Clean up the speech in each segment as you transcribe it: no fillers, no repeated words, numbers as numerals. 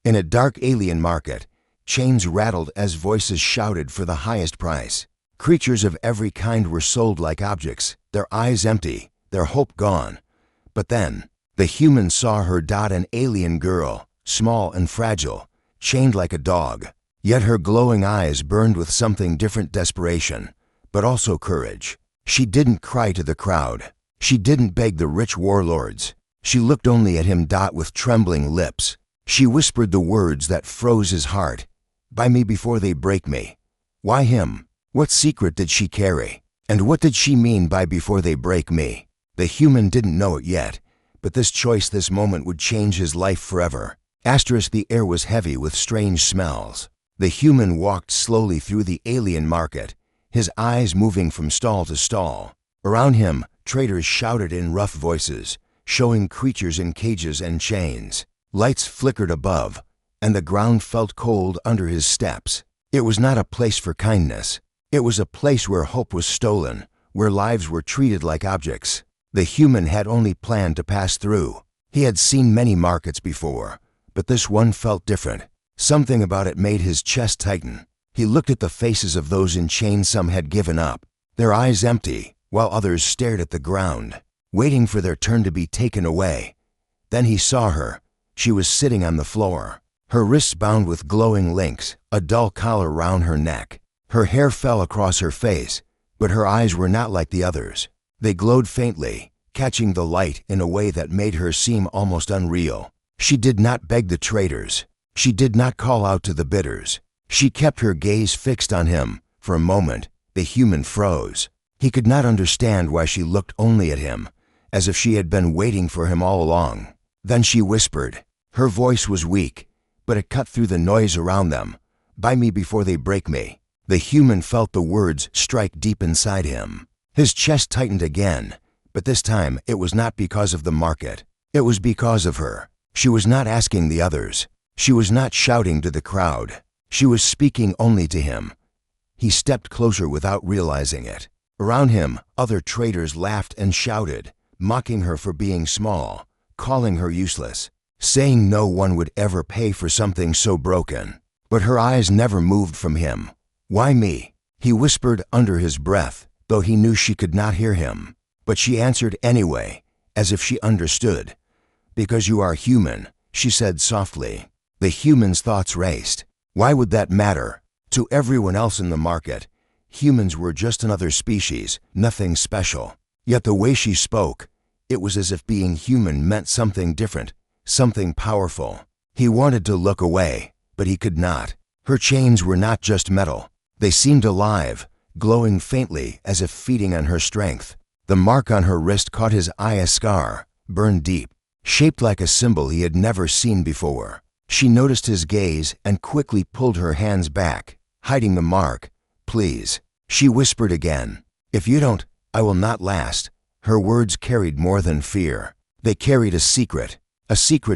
In a dark alien market, chains rattled as voices shouted for the highest price. Creatures of every kind were sold like objects, their eyes empty, their hope gone. But then, the humans saw her. An alien girl, small and fragile, chained like a dog. Yet her glowing eyes burned with something different: desperation, but also courage. She didn't cry to the crowd. She didn't beg the rich warlords. She looked only at him. With trembling lips, she whispered the words that froze his heart. "Buy me before they break me." Why him? What secret did she carry? And what did she mean by "before they break me"? The human didn't know it yet, but this choice, this moment, would change his life forever. The air was heavy with strange smells. The human walked slowly through the alien market, his eyes moving from stall to stall. Around him, traders shouted in rough voices, showing creatures in cages and chains. Lights flickered above, and the ground felt cold under his steps. It was not a place for kindness. It was a place where hope was stolen, where lives were treated like objects. The human had only planned to pass through. He had seen many markets before, but this one felt different. Something about it made his chest tighten. He looked at the faces of those in chains. Some had given up, their eyes empty, while others stared at the ground, waiting for their turn to be taken away. Then he saw her. She was sitting on the floor, her wrists bound with glowing links, a dull collar round her neck. Her hair fell across her face, but her eyes were not like the others. They glowed faintly, catching the light in a way that made her seem almost unreal. She did not beg the traders. She did not call out to the bidders. She kept her gaze fixed on him. For a moment, the human froze. He could not understand why she looked only at him, as if she had been waiting for him all along. Then she whispered. Her voice was weak, but it cut through the noise around them. "Buy me before they break me." The human felt the words strike deep inside him. His chest tightened again, but this time it was not because of the market. It was because of her. She was not asking the others. She was not shouting to the crowd. She was speaking only to him. He stepped closer without realizing it. Around him, other traders laughed and shouted, mocking her for being small, calling her useless, saying no one would ever pay for something so broken. But her eyes never moved from him. "Why me?" he whispered under his breath, though he knew she could not hear him. But she answered anyway, as if she understood. "Because you are human," she said softly. The human's thoughts raced. Why would that matter? To everyone else in the market, humans were just another species, nothing special. Yet the way she spoke, it was as if being human meant something different, something powerful. He wanted to look away, but he could not. Her chains were not just metal. They seemed alive, glowing faintly as if feeding on her strength. The mark on her wrist caught his eye, a scar, burned deep, shaped like a symbol he had never seen before. She noticed his gaze and quickly pulled her hands back, hiding the mark. "Please," she whispered again. "If you don't, I will not last." Her words carried more than fear. They carried a secret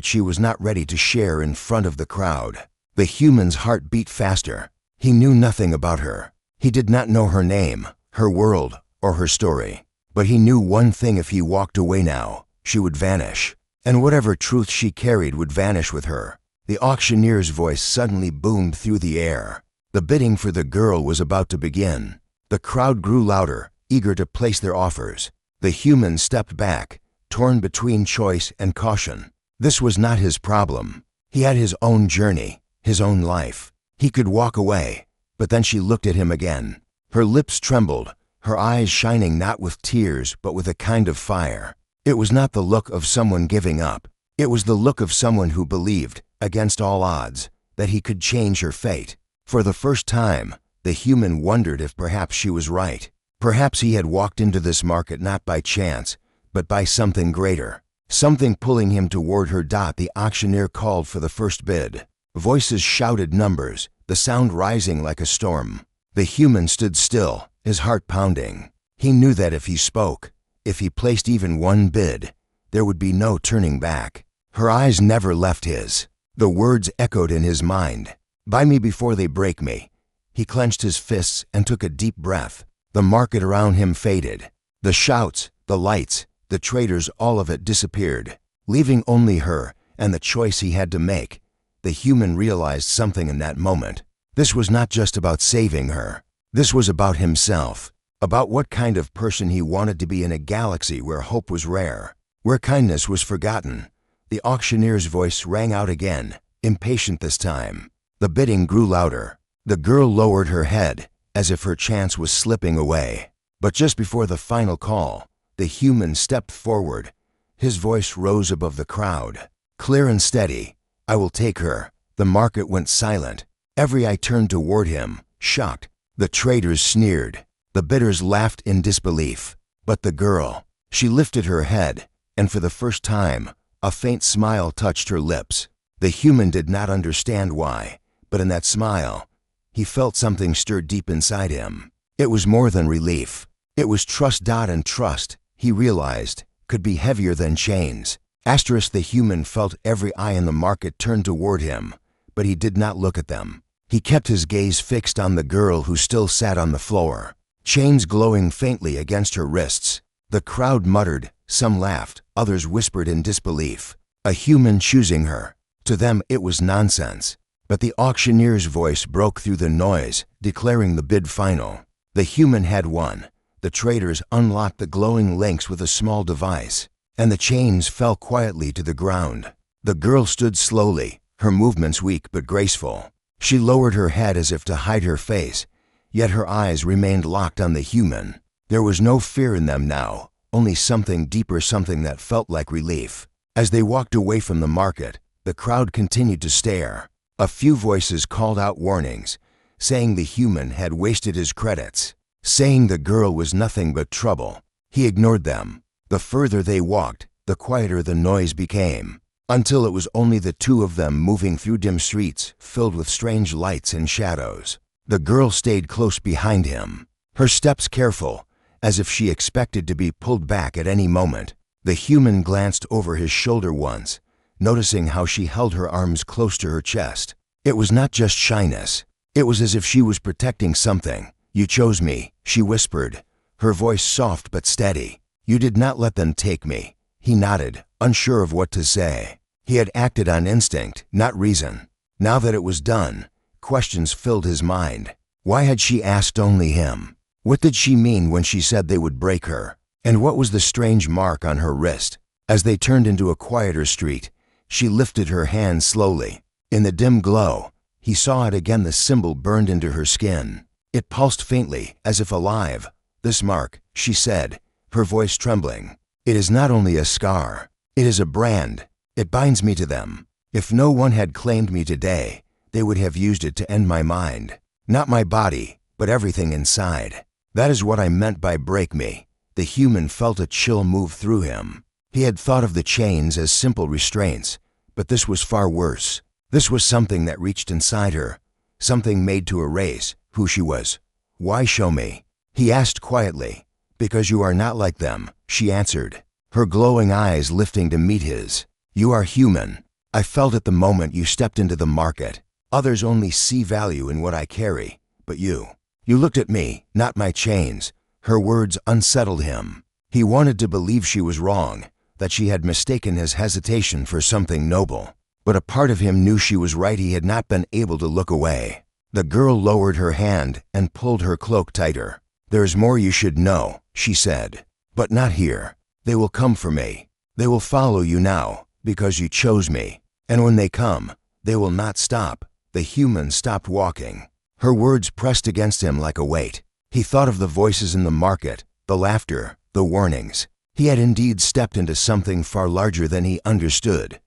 she was not ready to share in front of the crowd. The human's heart beat faster. He knew nothing about her. He did not know her name, her world, or her story. But he knew one thing: if he walked away now, she would vanish. And whatever truth she carried would vanish with her. The auctioneer's voice suddenly boomed through the air. The bidding for the girl was about to begin. The crowd grew louder, eager to place their offers. The human stepped back, torn between choice and caution. This was not his problem. He had his own journey, his own life. He could walk away, but then she looked at him again. Her lips trembled, her eyes shining not with tears but with a kind of fire. It was not the look of someone giving up. It was the look of someone who believed, against all odds, that he could change her fate. For the first time, the human wondered if perhaps she was right. Perhaps he had walked into this market not by chance, but by something greater, something pulling him toward her. The auctioneer called for the first bid. Voices shouted numbers, the sound rising like a storm. The human stood still, his heart pounding. He knew that if he spoke, if he placed even one bid, there would be no turning back. Her eyes never left his. The words echoed in his mind. "Buy me before they break me." He clenched his fists and took a deep breath. The market around him faded. The shouts, the lights, the traders, all of it disappeared, leaving only her and the choice he had to make. The human realized something in that moment. This was not just about saving her. This was about himself, about what kind of person he wanted to be in a galaxy where hope was rare, where kindness was forgotten. The auctioneer's voice rang out again, impatient this time. The bidding grew louder. The girl lowered her head, as if her chance was slipping away. But just before the final call, the human stepped forward. His voice rose above the crowd. Clear and steady. "I will take her." The market went silent. Every eye turned toward him, shocked. The traders sneered. The bidders laughed in disbelief. But the girl, she lifted her head, and for the first time, a faint smile touched her lips. The human did not understand why, but in that smile, he felt something stir deep inside him. It was more than relief. It was trust. And trust, he realized, could be heavier than chains. The human felt every eye in the market turned toward him, but he did not look at them. He kept his gaze fixed on the girl who still sat on the floor, chains glowing faintly against her wrists. The crowd muttered, some laughed, others whispered in disbelief. A human choosing her. To them it was nonsense. But the auctioneer's voice broke through the noise, declaring the bid final. The human had won. The traders unlocked the glowing links with a small device, and the chains fell quietly to the ground. The girl stood slowly, her movements weak but graceful. She lowered her head as if to hide her face, yet her eyes remained locked on the human. There was no fear in them now, only something deeper, something that felt like relief. As they walked away from the market, the crowd continued to stare. A few voices called out warnings, saying the human had wasted his credits, saying the girl was nothing but trouble. He ignored them. The further they walked, the quieter the noise became, until it was only the two of them moving through dim streets filled with strange lights and shadows. The girl stayed close behind him, her steps careful, as if she expected to be pulled back at any moment. The human glanced over his shoulder once, noticing how she held her arms close to her chest. It was not just shyness. It was as if she was protecting something. "You chose me," she whispered, her voice soft but steady. "You did not let them take me." He nodded, unsure of what to say. He had acted on instinct, not reason. Now that it was done, questions filled his mind. Why had she asked only him? What did she mean when she said they would break her? And what was the strange mark on her wrist? As they turned into a quieter street, she lifted her hand slowly. In the dim glow, he saw it again, the symbol burned into her skin. It pulsed faintly, as if alive. "This mark," she said, her voice trembling. "It is not only a scar. It is a brand. It binds me to them. If no one had claimed me today, they would have used it to end my mind. Not my body, but everything inside. That is what I meant by break me." The human felt a chill move through him. He had thought of the chains as simple restraints, but this was far worse. This was something that reached inside her, something made to erase who she was. "Why show me?" he asked quietly. "Because you are not like them," she answered, her glowing eyes lifting to meet his. "You are human. I felt it the moment you stepped into the market. Others only see value in what I carry, but you looked at me, not my chains." Her words unsettled him. He wanted to believe she was wrong, that she had mistaken his hesitation for something noble. But a part of him knew she was right. He had not been able to look away. The girl lowered her hand and pulled her cloak tighter. "There is more you should know," she said. "But not here. They will come for me. They will follow you now, because you chose me. And when they come, they will not stop." The human stopped walking. Her words pressed against him like a weight. He thought of the voices in the market, the laughter, the warnings. He had indeed stepped into something far larger than he understood.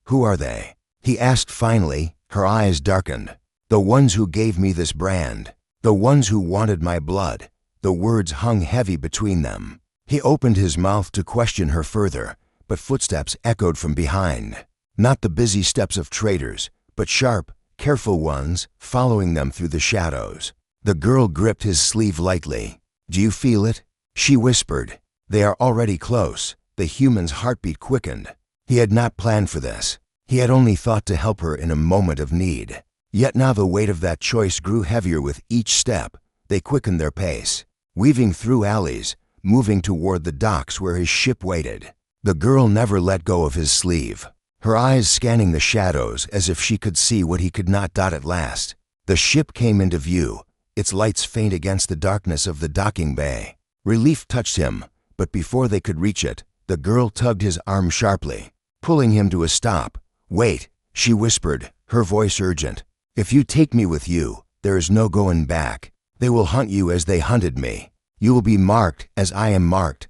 "Who are they?" he asked finally. Her eyes darkened. "The ones who gave me this brand. The ones who wanted my blood." The words hung heavy between them. He opened his mouth to question her further, but footsteps echoed from behind. Not the busy steps of traders, but sharp, careful ones following them through the shadows. The girl gripped his sleeve lightly. "Do you feel it?" she whispered. "They are already close." The human's heartbeat quickened. He had not planned for this. He had only thought to help her in a moment of need. Yet now the weight of that choice grew heavier with each step. They quickened their pace, weaving through alleys, moving toward the docks where his ship waited. The girl never let go of his sleeve. her eyes scanning the shadows as if she could see what he could not. At last, the ship came into view, its lights faint against the darkness of the docking bay. Relief touched him, but before they could reach it, the girl tugged his arm sharply, pulling him to a stop. "Wait," she whispered, her voice urgent. "If you take me with you, there is no going back. They will hunt you as they hunted me. You will be marked as I am marked."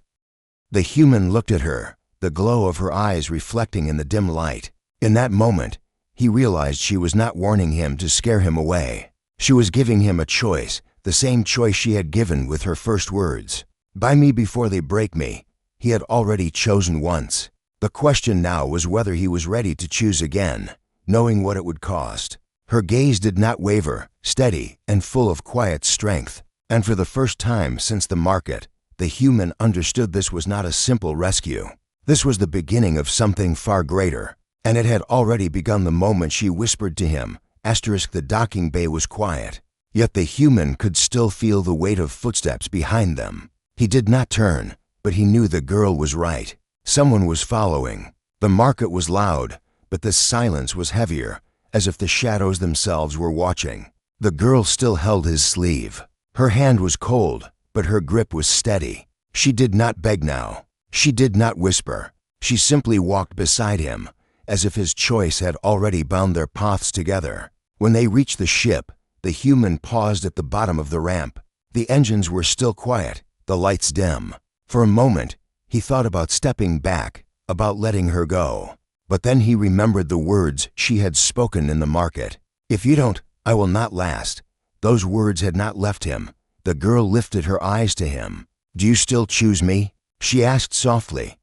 The human looked at her, the glow of her eyes reflecting in the dim light. In that moment, he realized she was not warning him to scare him away. She was giving him a choice, the same choice she had given with her first words. "Buy me before they break me." He had already chosen once. The question now was whether he was ready to choose again, knowing what it would cost. Her gaze did not waver, steady and full of quiet strength. And for the first time since the market, the human understood this was not a simple rescue. This was the beginning of something far greater. And it had already begun the moment she whispered to him. The docking bay was quiet. Yet the human could still feel the weight of footsteps behind them. He did not turn, but he knew the girl was right. Someone was following. The market was loud, but the silence was heavier, as if the shadows themselves were watching. The girl still held his sleeve. Her hand was cold, but her grip was steady. She did not beg now. She did not whisper. She simply walked beside him, as if his choice had already bound their paths together. When they reached the ship, the human paused at the bottom of the ramp. The engines were still quiet, the lights dim. For a moment, he thought about stepping back, about letting her go. But then he remembered the words she had spoken in the market. "If you don't, I will not last." Those words had not left him. The girl lifted her eyes to him. "Do you still choose me?" she asked softly.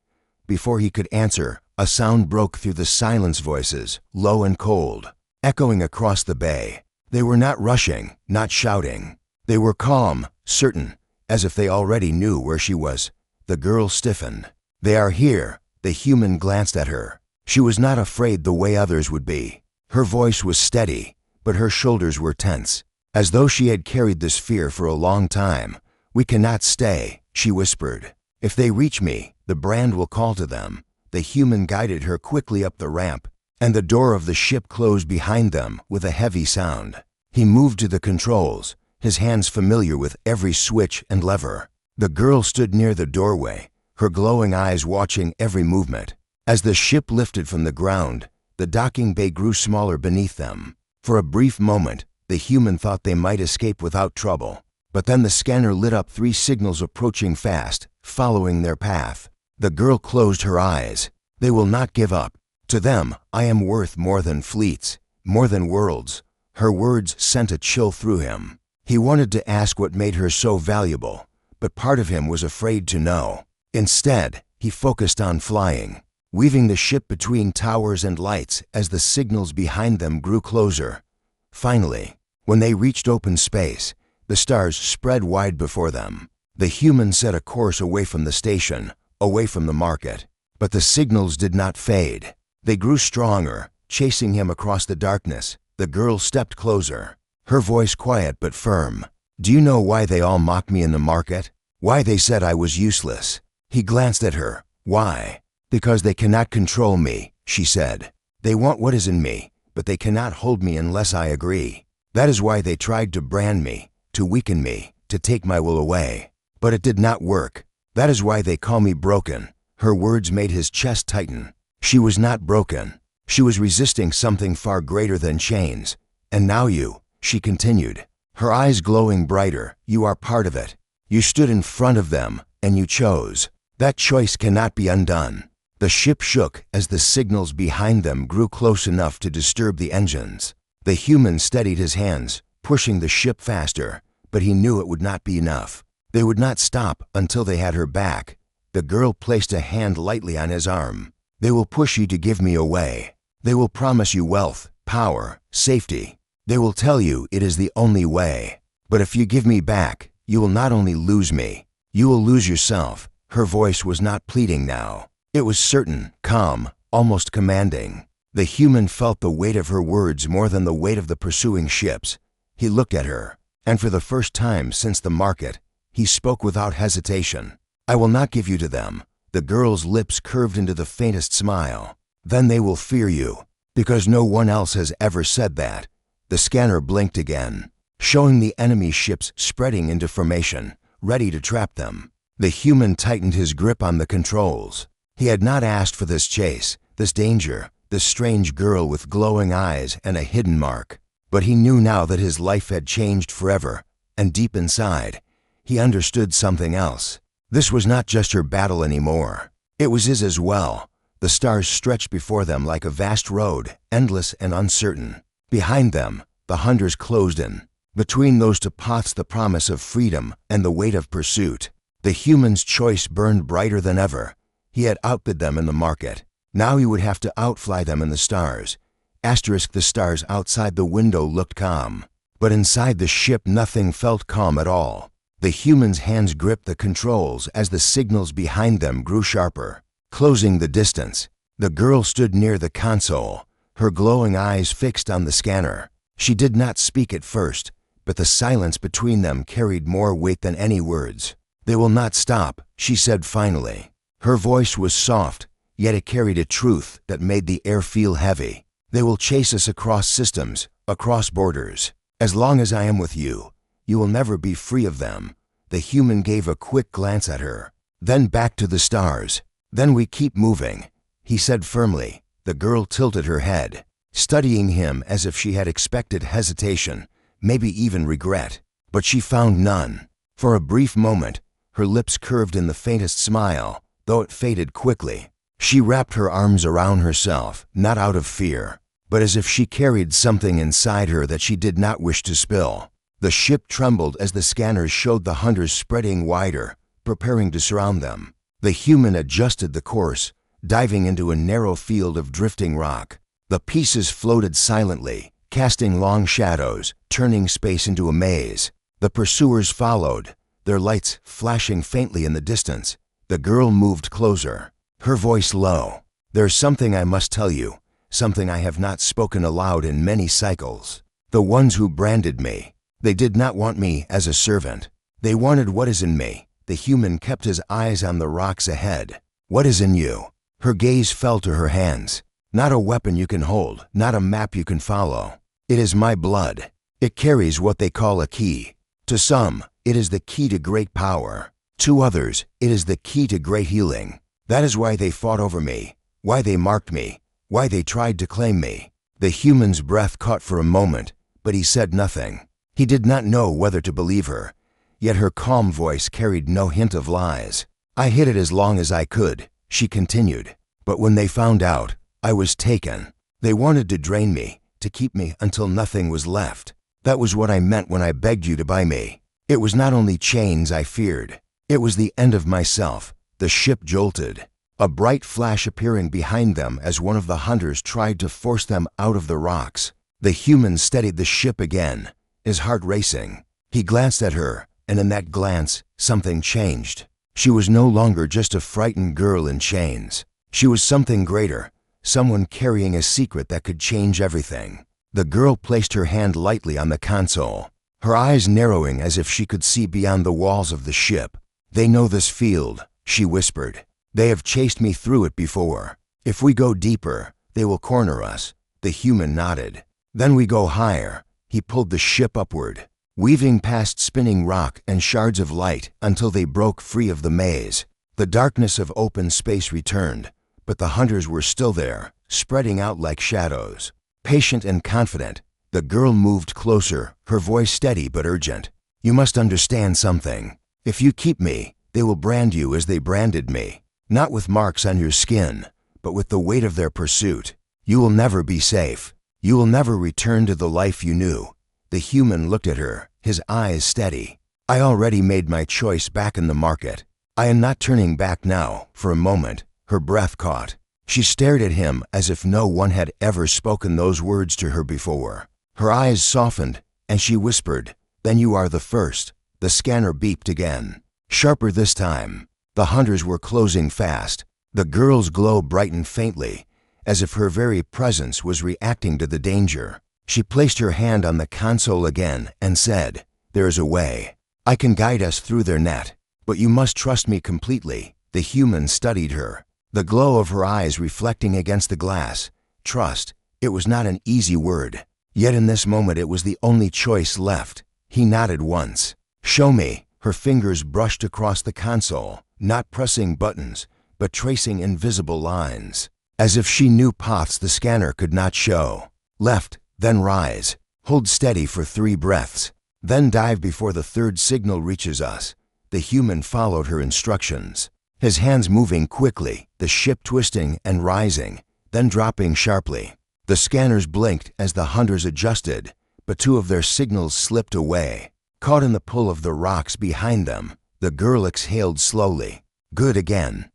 Before he could answer, a sound broke through the silence, voices, low and cold, echoing across the bay. They were not rushing, not shouting. They were calm, certain, as if they already knew where she was. The girl stiffened. "They are here." The human glanced at her. She was not afraid the way others would be. Her voice was steady, but her shoulders were tense, as though she had carried this fear for a long time. "We cannot stay," she whispered. "If they reach me, the brand will call to them." The human guided her quickly up the ramp, and the door of the ship closed behind them with a heavy sound. He moved to the controls, his hands familiar with every switch and lever. The girl stood near the doorway, her glowing eyes watching every movement. As the ship lifted from the ground, the docking bay grew smaller beneath them. For a brief moment, the human thought they might escape without trouble. But then the scanner lit up 3 signals approaching fast, following their path. The girl closed her eyes. They will not give up. To them, I am worth more than fleets, more than worlds. Her words sent a chill through him. He wanted to ask what made her so valuable, but part of him was afraid to know. Instead, he focused on flying, weaving the ship between towers and lights as the signals behind them grew closer. Finally, when they reached open space, the stars spread wide before them. The human set a course away from the station, away from the market. But the signals did not fade. They grew stronger, chasing him across the darkness. The girl stepped closer, her voice quiet but firm. "Do you know why they all mocked me in the market? Why they said I was useless?" He glanced at her. "Why?" "Because they cannot control me," she said. "They want what is in me, but they cannot hold me unless I agree. That is why they tried to brand me, to weaken me, to take my will away. But it did not work. That is why they call me broken." Her words made his chest tighten. She was not broken. She was resisting something far greater than chains. "And now you," she continued, her eyes glowing brighter, "you are part of it. You stood in front of them, and you chose. That choice cannot be undone." The ship shook as the signals behind them grew close enough to disturb the engines. The human steadied his hands, pushing the ship faster, but he knew it would not be enough. They would not stop until they had her back. The girl placed a hand lightly on his arm. "They will push you to give me away. They will promise you wealth, power, safety. They will tell you it is the only way. But if you give me back, you will not only lose me, you will lose yourself." Her voice was not pleading now. It was certain, calm, almost commanding. The human felt the weight of her words more than the weight of the pursuing ships. He looked at her, and for the first time since the market, he spoke without hesitation. "I will not give you to them." The girl's lips curved into the faintest smile. Then they will fear you, because no one else has ever said that. The scanner blinked again, showing the enemy ships spreading into formation, ready to trap them. The human tightened his grip on the controls. He had not asked for this chase, this danger, this strange girl with glowing eyes and a hidden mark. But he knew now that his life had changed forever, and deep inside, he understood something else. This was not just her battle anymore. It was his as well. The stars stretched before them like a vast road, endless and uncertain. Behind them, the hunters closed in. Between those two paths, the promise of freedom and the weight of pursuit. The human's choice burned brighter than ever. He had outbid them in the market. Now he would have to outfly them in the stars. The stars outside the window looked calm. But inside the ship nothing felt calm at all. The human's hands gripped the controls as the signals behind them grew sharper, closing the distance. The girl stood near the console, her glowing eyes fixed on the scanner. She did not speak at first, but the silence between them carried more weight than any words. "They will not stop," she said finally. Her voice was soft, yet it carried a truth that made the air feel heavy. "They will chase us across systems, across borders. As long as I am with you, you will never be free of them." The human gave a quick glance at her, then back to the stars. "Then we keep moving," he said firmly. The girl tilted her head, studying him as if she had expected hesitation, maybe even regret. But she found none. For a brief moment, her lips curved in the faintest smile, though it faded quickly. She wrapped her arms around herself, not out of fear, but as if she carried something inside her that she did not wish to spill. The ship trembled as the scanners showed the hunters spreading wider, preparing to surround them. The human adjusted the course, diving into a narrow field of drifting rock. The pieces floated silently, casting long shadows, turning space into a maze. The pursuers followed, their lights flashing faintly in the distance. The girl moved closer, her voice low. "There's something I must tell you, something I have not spoken aloud in many cycles. The ones who branded me, they did not want me as a servant. They wanted what is in me." The human kept his eyes on the rocks ahead. "What is in you?" Her gaze fell to her hands. "Not a weapon you can hold, not a map you can follow. It is my blood. It carries what they call a key. To some, it is the key to great power. To others, it is the key to great healing. That is why they fought over me, why they marked me, why they tried to claim me." The human's breath caught for a moment, but he said nothing. He did not know whether to believe her, yet her calm voice carried no hint of lies. "I hid it as long as I could," she continued. "But when they found out, I was taken. They wanted to drain me, to keep me until nothing was left. That was what I meant when I begged you to buy me. It was not only chains I feared. It was the end of myself." The ship jolted, a bright flash appearing behind them as one of the hunters tried to force them out of the rocks. The human steadied the ship again, his heart racing. He glanced at her, and in that glance, something changed. She was no longer just a frightened girl in chains. She was something greater, someone carrying a secret that could change everything. The girl placed her hand lightly on the console, her eyes narrowing as if she could see beyond the walls of the ship. "They know this field," she whispered. "They have chased me through it before. If we go deeper, they will corner us." The human nodded. "Then we go higher." He pulled the ship upward, weaving past spinning rock and shards of light until they broke free of the maze. The darkness of open space returned, but the hunters were still there, spreading out like shadows. Patient and confident, the girl moved closer, her voice steady but urgent. "You must understand something. If you keep me, they will brand you as they branded me. Not with marks on your skin, but with the weight of their pursuit. You will never be safe. You will never return to the life you knew." The human looked at her, his eyes steady. "I already made my choice back in the market. I am not turning back now." For a moment, her breath caught. She stared at him as if no one had ever spoken those words to her before. Her eyes softened, and she whispered, "Then you are the first." The scanner beeped again, sharper this time. The hunters were closing fast. The girl's glow brightened faintly, as if her very presence was reacting to the danger. She placed her hand on the console again and said, "There is a way. I can guide us through their net, but you must trust me completely." The human studied her, the glow of her eyes reflecting against the glass. Trust. It was not an easy word. Yet in this moment it was the only choice left. He nodded once. Show me. Her fingers brushed across the console, not pressing buttons, but tracing invisible lines. As if she knew paths the scanner could not show. Left, then rise. Hold steady for 3 breaths. Then dive before the third signal reaches us. The human followed her instructions. His hands moving quickly, the ship twisting and rising, then dropping sharply. The scanners blinked as the hunters adjusted, but 2 of their signals slipped away. Caught in the pull of the rocks behind them, the girl exhaled slowly. Good again.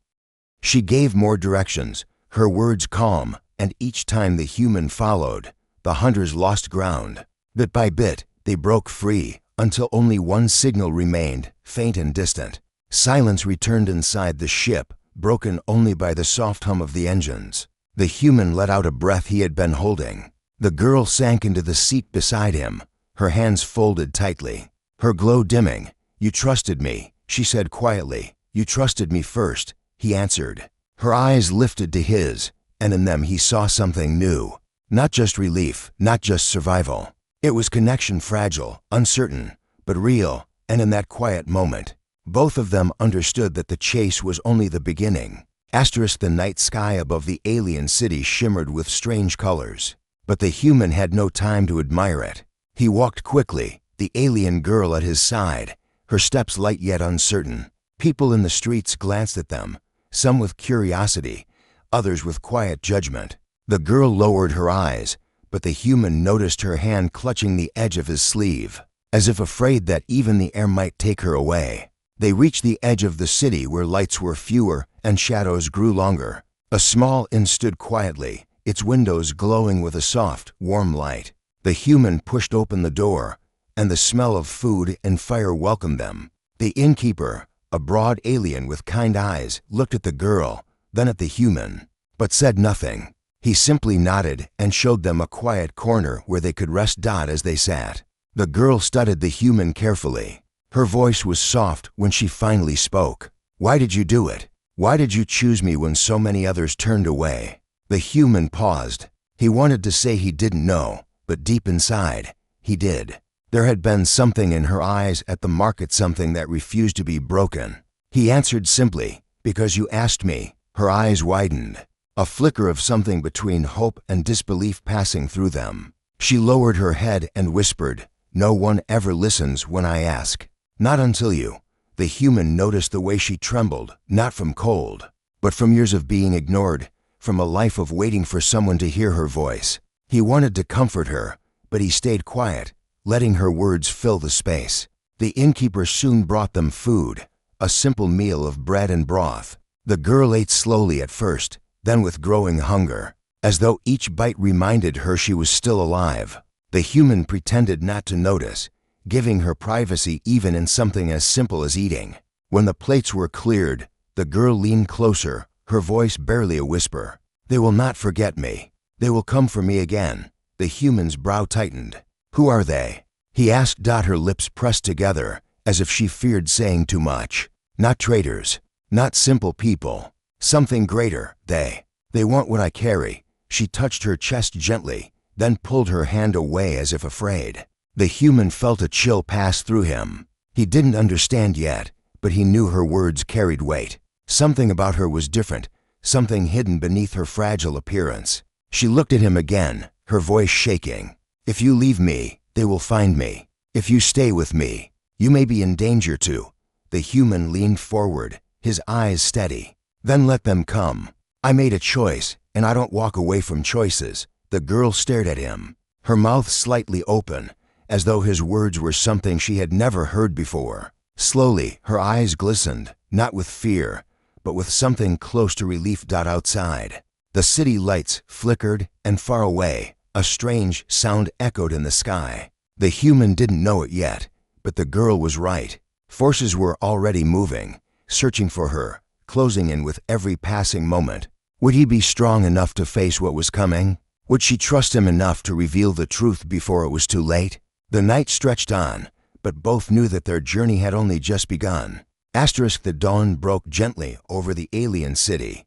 She gave more directions, her words calm, and each time the human followed, the hunters lost ground. Bit by bit, they broke free, until only 1 signal remained, faint and distant. Silence returned inside the ship, broken only by the soft hum of the engines. The human let out a breath he had been holding. The girl sank into the seat beside him, her hands folded tightly, her glow dimming. You trusted me, she said quietly. You trusted me first, he answered. Her eyes lifted to his, and in them he saw something new. Not just relief, not just survival. It was connection, fragile, uncertain, but real, and in that quiet moment, both of them understood that the chase was only the beginning. The night sky above the alien city shimmered with strange colors, but the human had no time to admire it. He walked quickly, the alien girl at his side, her steps light yet uncertain. People in the streets glanced at them, some with curiosity, others with quiet judgment. The girl lowered her eyes, but the human noticed her hand clutching the edge of his sleeve, as if afraid that even the air might take her away. They reached the edge of the city where lights were fewer and shadows grew longer. A small inn stood quietly, its windows glowing with a soft, warm light. The human pushed open the door, and the smell of food and fire welcomed them. The innkeeper, a broad alien with kind eyes, looked at the girl, then at the human, but said nothing. He simply nodded and showed them a quiet corner where they could rest. As they sat, the girl studied the human carefully. Her voice was soft when she finally spoke. Why did you do it? Why did you choose me when so many others turned away? The human paused. He wanted to say he didn't know, but deep inside, he did. There had been something in her eyes at the market, something that refused to be broken. He answered simply, because you asked me. Her eyes widened, a flicker of something between hope and disbelief passing through them. She lowered her head and whispered, no one ever listens when I ask. Not until you. The human noticed the way she trembled, not from cold, but from years of being ignored, from a life of waiting for someone to hear her voice. He wanted to comfort her, but he stayed quiet, letting her words fill the space. The innkeeper soon brought them food, a simple meal of bread and broth. The girl ate slowly at first, then with growing hunger, as though each bite reminded her she was still alive. The human pretended not to notice, giving her privacy even in something as simple as eating. When the plates were cleared, the girl leaned closer, her voice barely a whisper. They will not forget me. They will come for me again. The human's brow tightened. Who are they? He asked. Her lips pressed together, as if she feared saying too much. Not traitors. Not simple people. Something greater. They want what I carry. She touched her chest gently, then pulled her hand away as if afraid. The human felt a chill pass through him. He didn't understand yet, but he knew her words carried weight. Something about her was different, something hidden beneath her fragile appearance. She looked at him again, her voice shaking. If you leave me, they will find me. If you stay with me, you may be in danger too. The human leaned forward, his eyes steady. Then let them come. I made a choice, and I don't walk away from choices. The girl stared at him, her mouth slightly open, as though his words were something she had never heard before. Slowly, her eyes glistened, not with fear, but with something close to relief. Outside, the city lights flickered, and far away, a strange sound echoed in the sky. The human didn't know it yet, but the girl was right. Forces were already moving, searching for her, closing in with every passing moment. Would he be strong enough to face what was coming? Would she trust him enough to reveal the truth before it was too late? The night stretched on, but both knew that their journey had only just begun. The dawn broke gently over the alien city,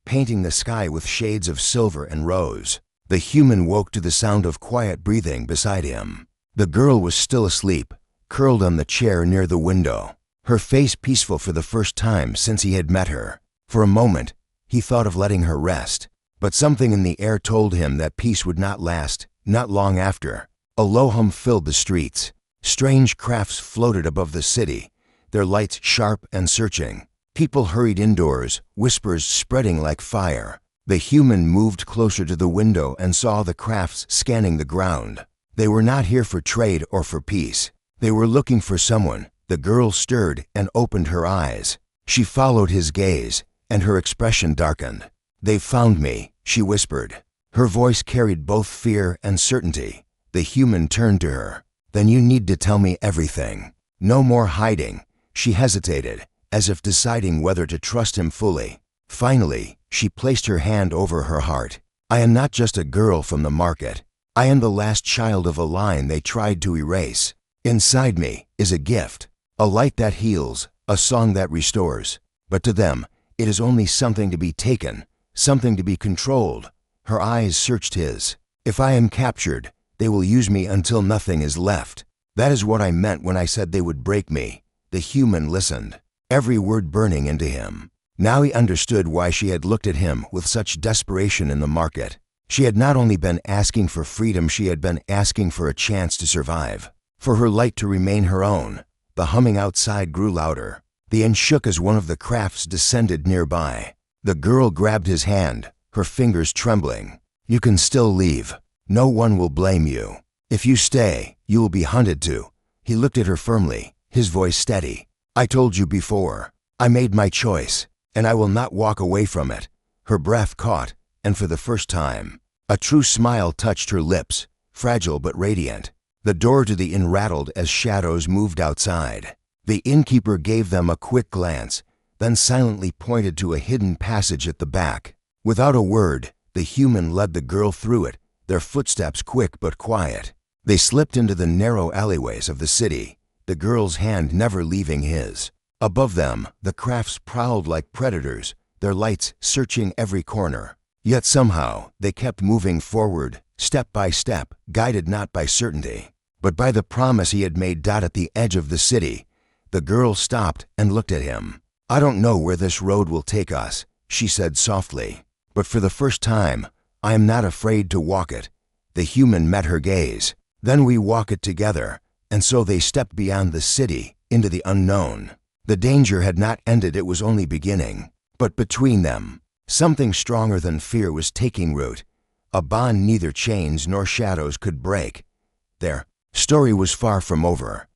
painting the sky with shades of silver and rose. The human woke to the sound of quiet breathing beside him. The girl was still asleep, curled on the chair near the window, her face peaceful for the first time since he had met her. For a moment, he thought of letting her rest, but something in the air told him that peace would not last, not long after. A low hum filled the streets. Strange crafts floated above the city, their lights sharp and searching. People hurried indoors, whispers spreading like fire. The human moved closer to the window and saw the crafts scanning the ground. They were not here for trade or for peace. They were looking for someone. The girl stirred and opened her eyes. She followed his gaze, and her expression darkened. "They've found me," she whispered. Her voice carried both fear and certainty. The human turned to her. "Then you need to tell me everything. No more hiding." She hesitated, as if deciding whether to trust him fully. Finally, she placed her hand over her heart. "I am not just a girl from the market. I am the last child of a line they tried to erase. Inside me is a gift, a light that heals, a song that restores. But to them, it is only something to be taken, something to be controlled." Her eyes searched his. "If I am captured, they will use me until nothing is left. That is what I meant when I said they would break me." The human listened, every word burning into him. Now he understood why she had looked at him with such desperation in the market. She had not only been asking for freedom, she had been asking for a chance to survive, for her light to remain her own. The humming outside grew louder. The end shook as one of the crafts descended nearby. The girl grabbed his hand, her fingers trembling. "You can still leave. No one will blame you. If you stay, you will be hunted too." He looked at her firmly, his voice steady. "I told you before. I made my choice, and I will not walk away from it." Her breath caught, and for the first time, a true smile touched her lips, fragile but radiant. The door to the inn rattled as shadows moved outside. The innkeeper gave them a quick glance, then silently pointed to a hidden passage at the back. Without a word, the human led the girl through it, their footsteps quick but quiet. They slipped into the narrow alleyways of the city, the girl's hand never leaving his. Above them, the crafts prowled like predators, their lights searching every corner. Yet somehow, they kept moving forward, step by step, guided not by certainty, but by the promise he had made. At the edge of the city, the girl stopped and looked at him. "I don't know where this road will take us," she said softly, "but for the first time, I am not afraid to walk it." The human met her gaze. "Then we walk it together." And so they stepped beyond the city, into the unknown. The danger had not ended, it was only beginning. But between them, something stronger than fear was taking root, a bond neither chains nor shadows could break. Their story was far from over.